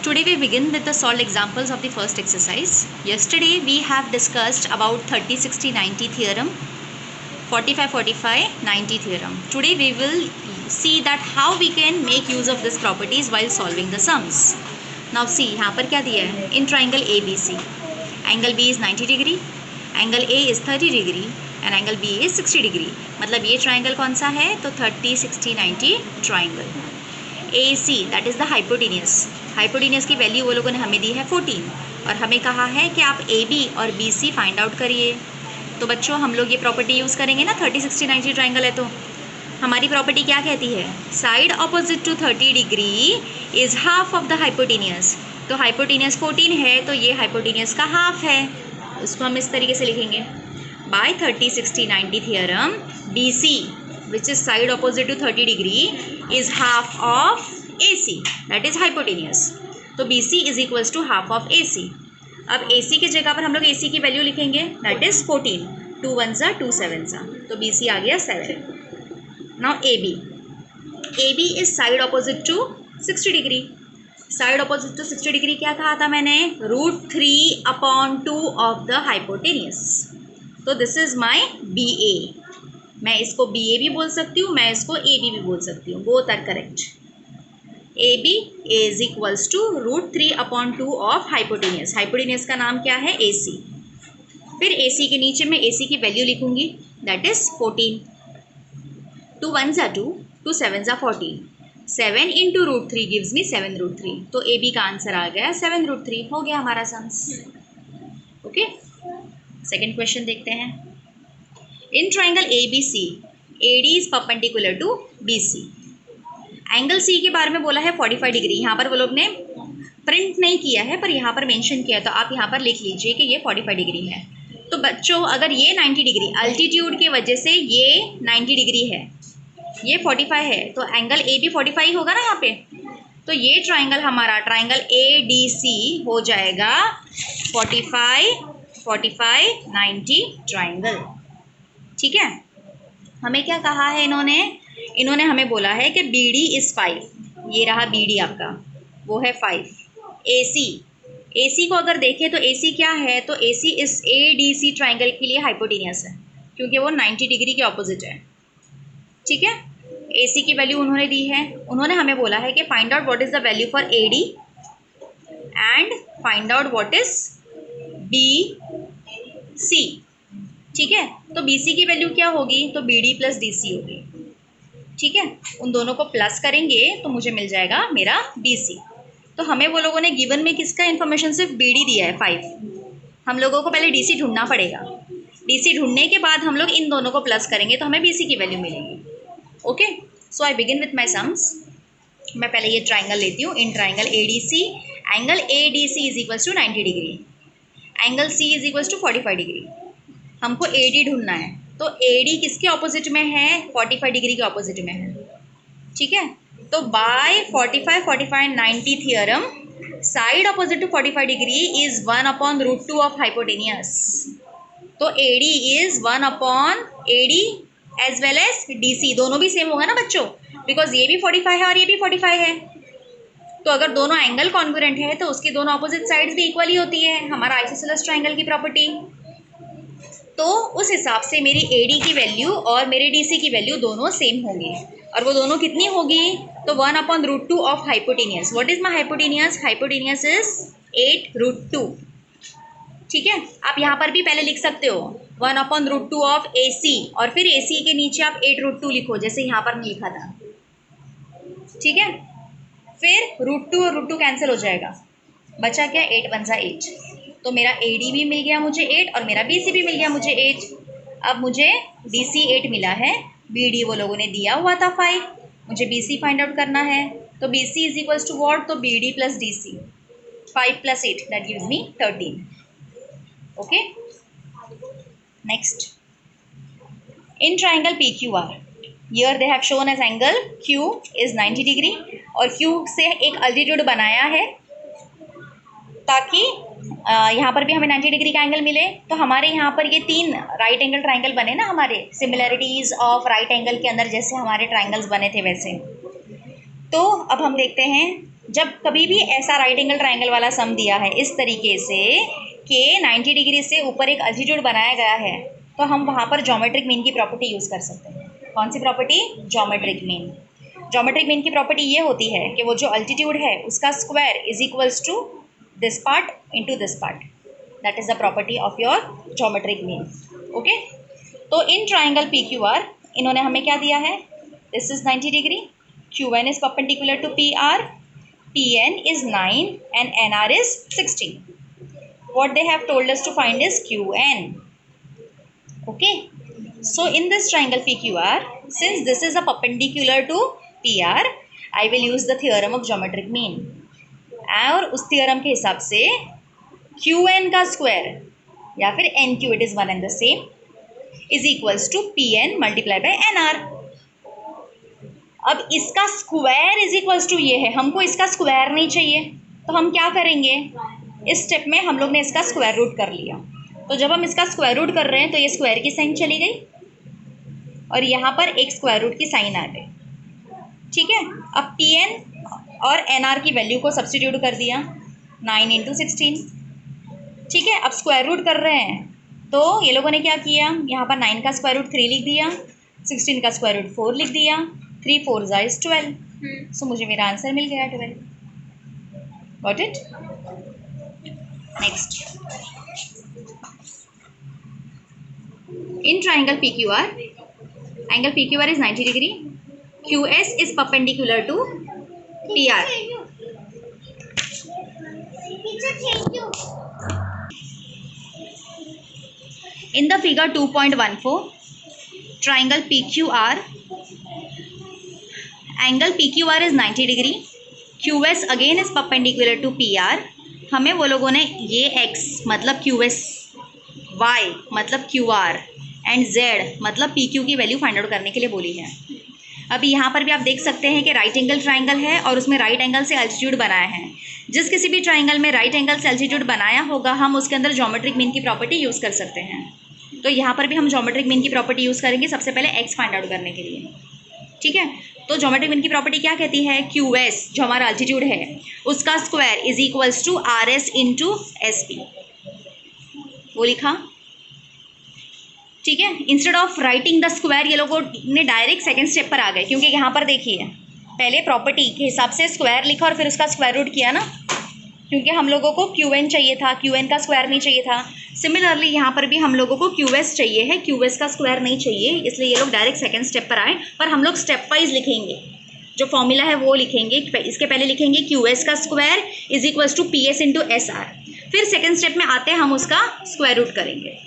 Today we begin with the solved examples of the first exercise. Yesterday we have discussed about 30, 60, 90 theorem, 45, 45, 90 theorem. Today we will see that how we can make use of these properties while solving the sums. Now see, यहाँ पर क्या दिया है? In triangle ABC, angle B is 90 degree, angle A is 30 degree and angle B is 60 degree. मतलब ये triangle कौन सा है? तो 30, 60, 90 triangle. AC that is the hypotenuse. Hypotenuse की वैल्यू वो लोगों ने हमें दी है 14 और हमें कहा है कि आप AB और BC फाइंड आउट करिए. तो बच्चों हम लोग ये प्रॉपर्टी यूज़ करेंगे ना. 30, 60, 90 ट्राइंगल है तो हमारी प्रॉपर्टी क्या कहती है? Side opposite to 30 degree is half of the hypotenuse. तो हाइपोटेनियस 14 है तो ये हाइपोटेनियस का हाफ है. उसको हम इस तरीके से लिखेंगे. By 30, 60, 90 theorem BC which is side opposite to 30 degree is half of AC, that is hypotenuse. तो BC is equals to half of AC. अब AC के जगह पर हम लोग AC की वैल्यू लिखेंगे, that is 14. 2 1 2 7 तो BC आ गया 7. Now AB. AB is side opposite to 60 degree. Side opposite to 60 degree क्या कहा था मैंने? √3/2 of the hypotenuse. तो this is my BA. मैं इसको BA भी बोल सकती हूँ, मैं इसको AB भी बोल सकती हूँ. Both are correct. AB is equals to √3/2 of hypotenuse. Hypotenuse का नाम क्या है? AC. फिर AC के नीचे मैं AC की वैल्यू लिखूंगी, that is 14. 2 1 2, 2 7 14. 7 into √3 gives me 7√3. तो AB का आंसर आ गया 7√3. हो गया हमारा सम्स. ओके, सेकेंड क्वेश्चन देखते हैं. In triangle ABC, AD is perpendicular to BC. Angle C के बारे में बोला है 45 डिग्री. यहाँ पर वो लोग ने प्रिंट नहीं किया है पर यहाँ पर मेंशन किया है, तो आप यहाँ पर लिख लीजिए कि ये 45 डिग्री है. तो बच्चों अगर ये 90 डिग्री अल्टीट्यूड की वजह से ये 90 डिग्री है, ये 45 है, तो एंगल AB 45 होगा ना यहाँ पे. तो ये ट्राइंगल हमारा ट्राइंगल ADC हो जाएगा 45, 45, 90 ट्राइंगल. ठीक है. हमें क्या कहा है इन्होंने हमें बोला है कि BD इज़ 5. ये रहा BD आपका, वो है 5. AC को अगर देखें तो AC क्या है? तो AC इस ADC ट्राइंगल के लिए हाइपोटेनियस है क्योंकि वो 90 डिग्री के ऑपोजिट है. ठीक है. AC की वैल्यू उन्होंने दी है. उन्होंने हमें बोला है कि find out what is the value for AD and find out what is BC. ठीक है. तो BC की वैल्यू क्या होगी? तो BD प्लस DC होगी. ठीक है. उन दोनों को प्लस करेंगे तो मुझे मिल जाएगा मेरा BC. तो हमें वो लोगों ने गिवन में किसका इन्फॉर्मेशन सिर्फ BD दिया है 5. हम लोगों को पहले DC ढूंढना पड़ेगा. DC ढूंढने के बाद हम लोग इन दोनों को प्लस करेंगे तो हमें BC की वैल्यू मिलेगी. Okay, so I begin with my sums. मैं पहले ये ट्राइंगल लेती हूँ. In triangle ADC, angle ADC is equals to 90 degree, angle C is equals to 45 degree. हमको AD ढूंढना है. तो AD किसके ऑपोजिट में है? 45 डिग्री के ऑपोजिट में है. ठीक है. तो by 45, 45, 90 theorem side opposite to 45 degree is 1/√2 of hypotenuse. तो AD is 1/AD as well as DC. दोनों भी सेम होगा ना बच्चों, बिकॉज ये भी 45 है और ये भी 45 है. तो अगर दोनों एंगल कॉन्ग्रुएंट है तो उसकी दोनों ऑपोजिट साइड्स भी इक्वली होती है. हमारा आइसोसेलेस ट्राइंगल की प्रॉपर्टी. तो उस हिसाब से मेरी AD की वैल्यू और मेरे DC की वैल्यू दोनों सेम होंगी. और वो दोनों कितनी होगी? तो 1/√2 of hypotenuse. What is my hypotenuse? Hypotenuse is 8√2. ठीक है. आप यहाँ पर भी पहले लिख सकते हो 1/√2 ऑफ AC और फिर AC के नीचे आप 8√2 लिखो जैसे यहाँ पर लिखा था. ठीक है. फिर √2 और √2 कैंसिल हो जाएगा. बचा क्या? 8 1 8. तो मेरा AD भी मिल गया मुझे 8 और मेरा BC भी मिल गया मुझे 8. अब मुझे DC 8 मिला है, BD वो लोगों ने दिया हुआ था 5. मुझे BC फाइंड आउट करना है. तो BC is equals to what? तो BD plus DC. 5 + 8 that gives me 13. Okay, next. In triangle PQR, here they have shown as angle Q is 90 degree और Q से एक अल्टीट्यूड बनाया है ताकि यहाँ पर भी हमें 90 डिग्री का एंगल मिले. तो हमारे यहाँ पर ये 3 राइट एंगल ट्राइंगल बने ना. हमारे सिमिलैरिटीज़ ऑफ राइट एंगल के अंदर जैसे हमारे ट्राइंगल्स बने थे वैसे. तो अब हम देखते हैं जब कभी भी ऐसा राइट एंगल ट्राइंगल वाला सम दिया है इस तरीके से कि 90 डिग्री से ऊपर एक अल्टीट्यूड बनाया गया है, तो हम वहाँ पर ज्योमेट्रिक मीन की प्रॉपर्टी यूज़ कर सकते हैं। कौन सी property? Geometric mean. Geometric mean की प्रॉपर्टी ये होती है कि वो जो अल्टीट्यूड है उसका square is equals to this part into this part. That is the property of your geometric mean. Okay, तो in triangle P Q R इन्होंने हमें क्या दिया है? This is 90 degree, Q N is perpendicular to P are, Pn is 9 and Nr is 16. What they have told us to find is Qn. Okay. So in this triangle PQR, since this is a perpendicular to PR, I will use the theorem of geometric mean. और उस theorem के हिसाब से Qn का square या फिर NQ, it is one and the same, is equals to Pn multiplied by Nr. अब इसका स्क्वायर इज इक्वल्स टू ये है, हमको इसका स्क्वायर नहीं चाहिए, तो हम क्या करेंगे? इस स्टेप में हम लोग ने इसका स्क्वायर रूट कर लिया। तो जब हम इसका स्क्वायर रूट कर रहे हैं तो ये स्क्वायर की साइन चली गई और यहाँ पर एक स्क्वायर रूट की साइन आ गई। ठीक है, अब Pn और Nr की वैल्यू को सब्स्टिट्यूट कर दिया, 9 इंटू 16। ठीक है, अब स्क्वायर रूट कर रहे हैं तो ये लोगों ने क्या किया, यहाँ पर 9 का स्क्वायर रूट 3 लिख दिया, 16 का स्क्वायर रूट 4 लिख दिया, 3 4 is 12. सो मुझे मेरा आंसर मिल गया 12. Got it? Next, in triangle P Q R, angle P Q R is 90 degree, Q S is perpendicular to P R. In the figure 2.14, triangle PQR, angle PQR is 90 degree, QS again is perpendicular to PR। हमें वो लोगों ने ये X मतलब QS, Y मतलब QR and Z मतलब PQ की value find out करने के लिए बोली है। अभी यहाँ पर भी आप देख सकते हैं कि राइट एंगल ट्राइंगल है और उसमें राइट एंगल से अल्टीट्यूड बनाया है। जिस किसी भी ट्राइंगल में राइट एंगल से अल्टीट्यूड बनाया होगा हम उसके अंदर ज्योमेट्रिक मीन की प्रॉपर्टी यूज़ कर सकते हैं। तो यहाँ पर भी हम ज्योमेट्रिक मीन की प्रॉपर्टी यूज़ करेंगे सबसे पहले एक्स फाइंड आउट करने के लिए। ठीक है, तो ज्योमेट्रिक मीन की प्रॉपर्टी क्या कहती है? क्यू एस जो हमारा अल्टीट्यूड है उसका square is equals to R S into S P, वो लिखा। ठीक है, instead of writing the square ये लोगों ने डायरेक्ट सेकेंड स्टेप पर आ गए, क्योंकि यहाँ पर देखिए पहले प्रॉपर्टी के हिसाब से स्क्वायर लिखा और फिर उसका स्क्वायर रूट किया ना, क्योंकि हम लोगों को क्यू एन चाहिए था, क्यू एन का स्क्वायर नहीं चाहिए था। सिमिलरली यहाँ पर भी हम लोगों को क्यू एस चाहिए है, क्यू एस का स्क्वायर नहीं चाहिए, इसलिए ये लोग डायरेक्ट सेकंड स्टेप पर आए। पर हम लोग स्टेप वाइज लिखेंगे, जो फॉर्मूला है वो लिखेंगे। इसके पहले लिखेंगे क्यू एस का square is equals to P S into S R, फिर सेकेंड स्टेप में आते हैं हम उसका स्क्वायर रूट करेंगे।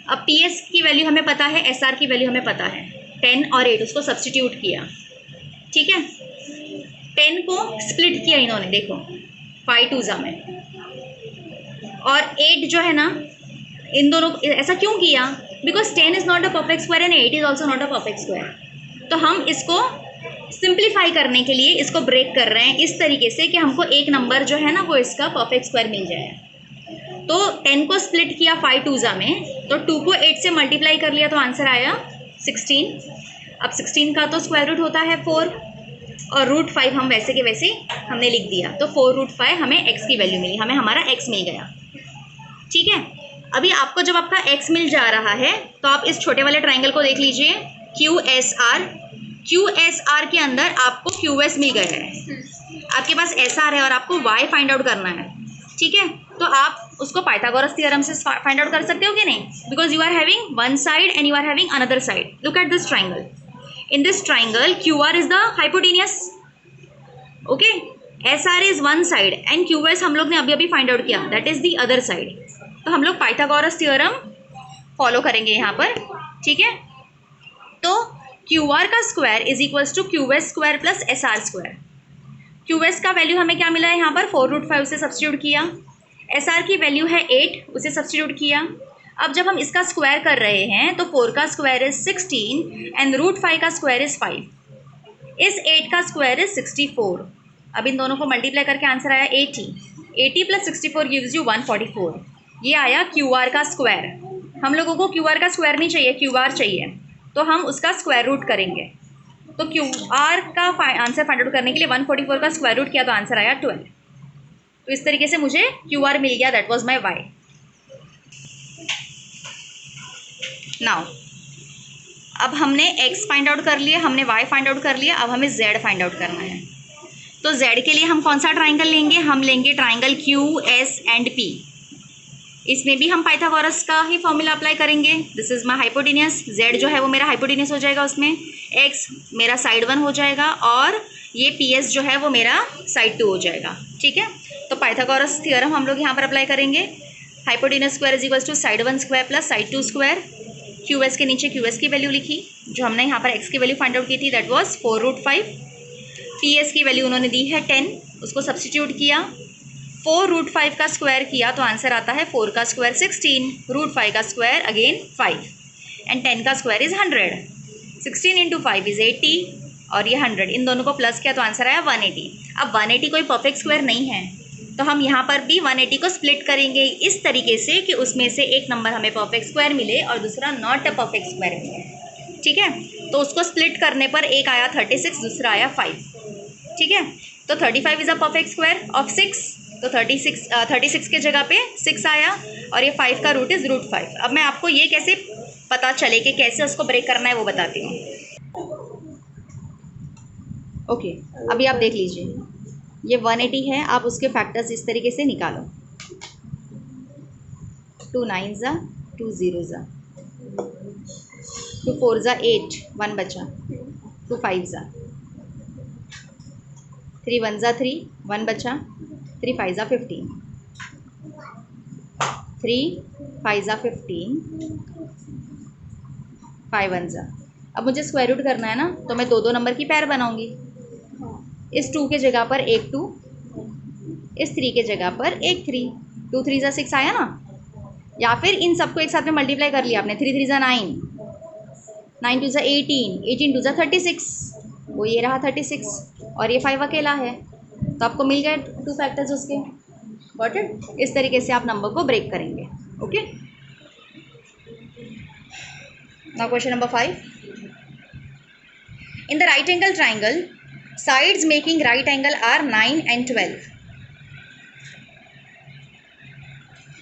अब पी एस की वैल्यू हमें पता है, एस आर की वैल्यू हमें पता है, 10 और 8 उसको सब्सटीट्यूट किया। ठीक है, 10 को स्प्लिट किया इन्होंने, देखो 5 2 में, और 8 जो है ना, इन दोनों ऐसा क्यों किया? Because 10 is not a perfect square and 8 is also not a perfect square. तो हम इसको सिंप्लीफाई करने के लिए इसको ब्रेक कर रहे हैं इस तरीके से कि हमको एक नंबर जो है ना वो इसका परफेक्ट स्क्वायर मिल जाए। तो 10 को स्प्लिट किया 5 2 में, तो 2 को 8 से मल्टीप्लाई कर लिया तो आंसर आया 16। अब 16 का तो स्क्वायर रूट होता है 4 और रूट 5 हम वैसे के वैसे हमने लिख दिया, तो 4 रूट 5 हमें x की वैल्यू मिली, हमें हमारा x मिल गया। ठीक है, अभी आपको जब आपका x मिल जा रहा है तो आप इस छोटे वाले ट्राइंगल को देख लीजिए, QSR के अंदर आपको QS मिल गया है, आपके पास SR है और आपको Y फाइंड आउट करना है। ठीक है, तो आप उसको पाइथागोरस थ्योरम से फाइंड आउट कर सकते हो कि नहीं, because you are having one side and you are having another side. Look at this triangle, in this triangle QR is the hypotenuse, okay, SR is one side and QS हम लोग ने अभी अभी फाइंड आउट किया, that is the other side. तो हम लोग Pythagoras theorem follow करेंगे यहाँ पर। ठीक है, तो QR का square is equals to QS square plus SR square. QS का वैल्यू हमें क्या मिला है यहाँ पर, 4 रूट 5 उसे सब्स्टिट्यूट किया, SR की वैल्यू है 8 उसे सब्स्टिट्यूट किया। अब जब हम इसका स्क्वायर कर रहे हैं तो 4 का स्क्वायर इज 16 एंड रूट 5 का स्क्वायर इज 5, इस 8 का स्क्वायर इज 64। अब इन दोनों को मल्टीप्लाई करके आंसर आया 80 प्लस 64 गिव्स यू 144। ये आया QR का स्क्वायर। हम लोगों को QR का स्क्वायर नहीं चाहिए, QR चाहिए, तो हम उसका स्क्वायर रूट करेंगे। तो क्यू आर का आंसर फाइंड आउट करने के लिए 144 का स्क्वायर रूट किया तो आंसर आया 12। तो इस तरीके से मुझे क्यू आर मिल गया, that was my Y. Now अब हमने एक्स फाइंड आउट कर लिया, हमने वाई फाइंड आउट कर लिया, अब हमें जेड फाइंड आउट करना है। तो जेड के लिए हम कौन सा ट्राइंगल लेंगे? हम लेंगे triangle Q S and P. इसमें भी हम पाइथागोरस का ही फॉर्मूला अप्लाई करेंगे। This is my hypotenuse, Z जो है वो मेरा हाइपोटेनियस हो जाएगा, उसमें एक्स मेरा साइड 1 हो जाएगा और ये पी एस जो है वो मेरा साइड 2 हो जाएगा। ठीक है, तो पाइथागोरस थ्योरम हम लोग यहाँ पर अप्लाई करेंगे। Hypotenuse square is equals to side 1 square plus side 2 square. Q S के नीचे क्यू एस की वैल्यू लिखी, जो हमने यहाँ पर एक्स की वैल्यू फाइंड आउट की थी, दैट वाज 4√5। पी एस की वैल्यू उन्होंने दी है 10, उसको सब्सटीट्यूट किया, 4√5 का स्क्वायर किया तो आंसर आता है 4 का स्क्वायर 16, √5 का स्क्वायर अगेन 5 एंड 10 का स्क्वायर इज 100। 16 इंटू 5 इज 80 और ये 100, इन दोनों को प्लस किया तो आंसर आया 180। अब 180 कोई परफेक्ट स्क्वायर नहीं है, तो हम यहाँ पर भी 180 को स्प्लिट करेंगे इस तरीके से कि उसमें से एक नंबर हमें परफेक्ट स्क्वायर मिले और दूसरा नॉट अ परफेक्ट स्क्वायर मिले। ठीक है, तो उसको स्प्लिट करने पर एक आया 36, दूसरा आया 5। ठीक है, तो 35 is a perfect square of 6, तो 36 के जगह पे 6 आया और ये 5 का रूट इज़ √5। अब मैं आपको ये कैसे पता चले कि कैसे उसको ब्रेक करना है वो बताती हूँ। ओके, अभी आप देख लीजिए, ये 180 है, आप उसके फैक्टर्स इस तरीके से निकालो। 2 9 ज़ा, 2 0 ज़ा, 2 4 ज़ा 8, 1 बचा, 2 5 ज़ा, 3 1 ज़ा 3, 1 बचा, 3 5 ज़ा 15, 3 5 ज़ा 15, 5 1 ज़ा। अब मुझे स्क्वायर रूट करना है ना, तो मैं दो नंबर की पैर बनाऊंगी। इस 2 के जगह पर एक 2, इस 3 के जगह पर एक 3, 2 3 ज़ा 6 आया ना, या फिर इन सबको एक साथ में मल्टीप्लाई कर लिया आपने, 3 3 ज़ा 9, 9 2 ज़ा 18, 18 2 ज़ा 36, वो ये रहा 36 और ये 5 अकेला है, तो आपको मिल गए 2 फैक्टर्स उसके। Got it? इस तरीके से आप नंबर को ब्रेक करेंगे। Okay, now question number 5। In the right angle triangle, sides making right angle are 9 and 12.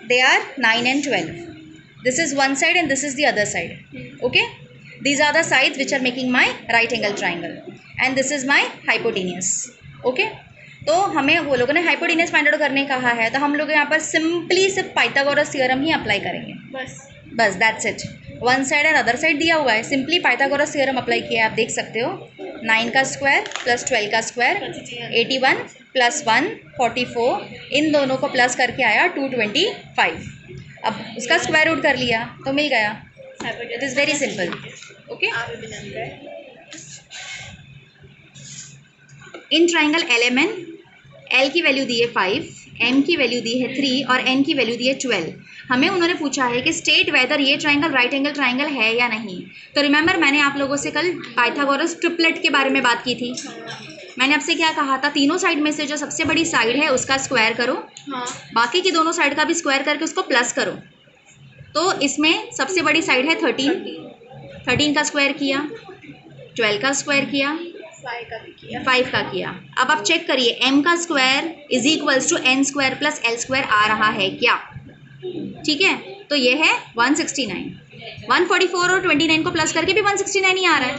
They are 9 and 12. This is one side and this is the other side. Okay, these are the sides which are making my right angle triangle and this is my hypotenuse. Okay, तो हमें वो लोगों ने hypotenuse find out करने कहा है, तो हम लोग यहाँ पर सिंपली सिर्फ पाइथागोरस थ्योरम ही अप्लाई करेंगे। बस that's it. One side and other side दिया हुआ है, सिंपली पाइथागोरस थ्योरम अप्लाई किया है। आप देख सकते हो, 9 का स्क्वायर प्लस 12 का स्क्वायर 81 प्लस 1 44, इन दोनों को प्लस करके आया 225। अब उसका स्क्वायर रूट कर लिया तो मिल गया। It is very simple. Okay, in triangle LMN, L की वैल्यू दी है 5, M की वैल्यू दी है 3 और N की वैल्यू दी है 12। हमें उन्होंने पूछा है कि स्टेट वेदर ये ट्राइंगल राइट एंगल ट्राइंगल है या नहीं। तो रिमेंबर, मैंने आप लोगों से कल पाइथागोरस ट्रिपलेट के बारे में बात की थी। मैंने आपसे क्या कहा था, तीनों साइड में से जो सबसे बड़ी साइड है उसका स्क्वायर करो, बाकी की दोनों साइड का भी स्क्वायर करके उसको प्लस करो। तो इसमें सबसे बड़ी साइड है 13 का स्क्वायर किया, 12 का स्क्वायर किया, 5 का किया। अब आप चेक करिए, m का square is equals to n square plus l square आ रहा है क्या? ठीक है, तो ये है 169। 144 और 29 को प्लस करके भी 169 ही आ रहा है।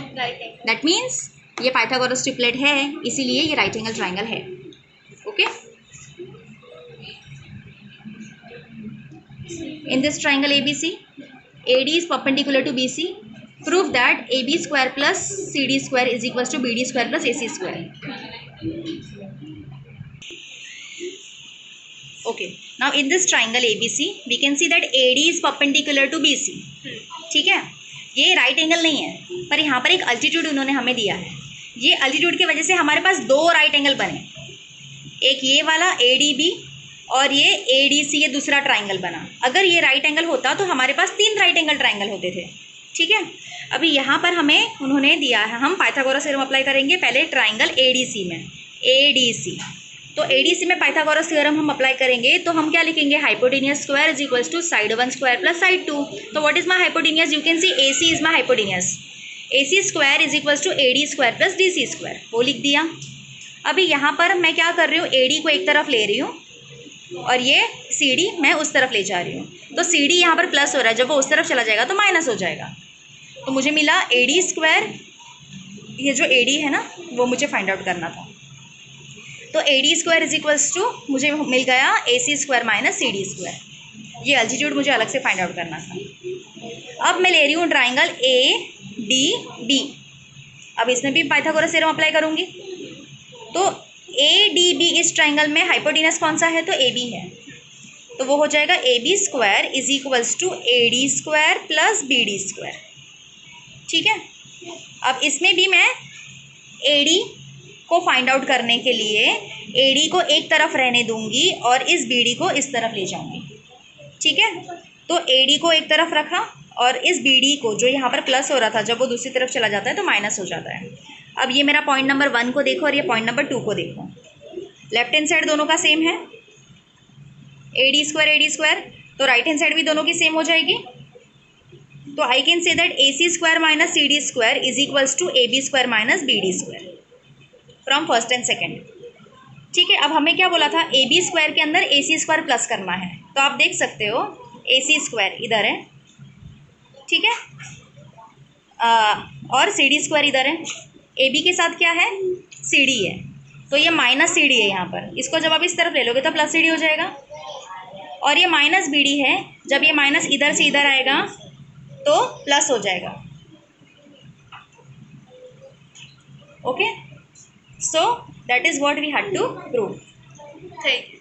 दैट मीन्स ये पाइथागोरस ट्रिपलेट है, इसीलिए ये राइट एंगल ट्राइंगल है। Okay, in this triangle ABC, AD is perpendicular to BC. Prove that AB square plus CD square is equals to BD square plus AC square. Okay, now in this triangle ABC, we can see that AD is perpendicular to BC. ठीक है, ये right angle नहीं है, पर यहाँ पर एक altitude उन्होंने हमें दिया है। ये अल्टीट्यूड की वजह से हमारे पास दो राइट एंगल बने, एक ये वाला ADB और ये ADC, ये दूसरा ट्राइंगल बना। अगर ये राइट एंगल होता तो हमारे पास 3 राइट एंगल ट्राइंगल होते थे। ठीक है, अभी यहाँ पर हमें उन्होंने दिया है, हम पाइथागोरस थ्योरम अप्लाई करेंगे पहले ट्राइंगल ADC में। ADC, तो ADC में पाइथागोरस थ्योरम हम अप्लाई करेंगे तो हम क्या लिखेंगे, hypotenuse square is equals to side 1 square plus side 2। तो what is my hypotenuse? You can see AC is my hypotenuse. AC square is equals to AD square plus DC square, वो लिख दिया। अभी यहाँ पर मैं क्या कर रही हूँ, AD को एक तरफ ले रही हूँ और ये CD मैं उस तरफ ले जा रही हूँ। तो CD यहाँ पर प्लस हो रहा है, जब वो उस तरफ चला जाएगा तो माइनस हो जाएगा। तो मुझे मिला AD स्क्वायर, ये जो AD है ना वो मुझे फाइंड आउट करना था। तो AD square is equals to मुझे मिल गया AC square minus CD square. ये अल्टीट्यूड मुझे अलग से फाइंड आउट करना था। अब मैं ले रही हूँ ट्राइंगल ADB। अब इसमें भी पाइथागोरस थ्योरम अप्लाई करूँगी। तो ADB इस ट्राइंगल में हाइपोटेनस कौन सा है, तो AB है। तो वो हो जाएगा AB square is equals to AD square plus BD square. ठीक है। अब इसमें भी मैं AD को फाइंड आउट करने के लिए AD को एक तरफ रहने दूंगी और इस BD को इस तरफ ले जाऊंगी। ठीक है। तो AD को एक तरफ रखा और इस BD को, जो यहाँ पर प्लस हो रहा था, जब वो दूसरी तरफ चला जाता है तो माइनस हो जाता है। अब ये मेरा पॉइंट नंबर 1 को देखो और ये पॉइंट नंबर 2 को देखो। लेफ्ट हैंड साइड दोनों का सेम है, AD स्क्वायर, तो राइट हैंड साइड भी दोनों की सेम हो जाएगी। तो I can say that AC square minus CD square is equals to AB square minus BD square from first and second. ठीक है। अब हमें क्या बोला था, AB स्क्वायर के अंदर AC स्क्वायर प्लस करना है। तो आप देख सकते हो AC स्क्वायर इधर है, ठीक है, और CD स्क्वायर इधर है। AB के साथ क्या है, CD है, तो ये माइनस CD है यहाँ पर। इसको जब आप इस तरफ ले लोगे तो प्लस CD हो जाएगा। और ये माइनस BD है, जब ये माइनस इधर से इधर आएगा तो प्लस हो जाएगा। Okay, so that is what we had to prove.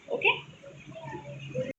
Okay.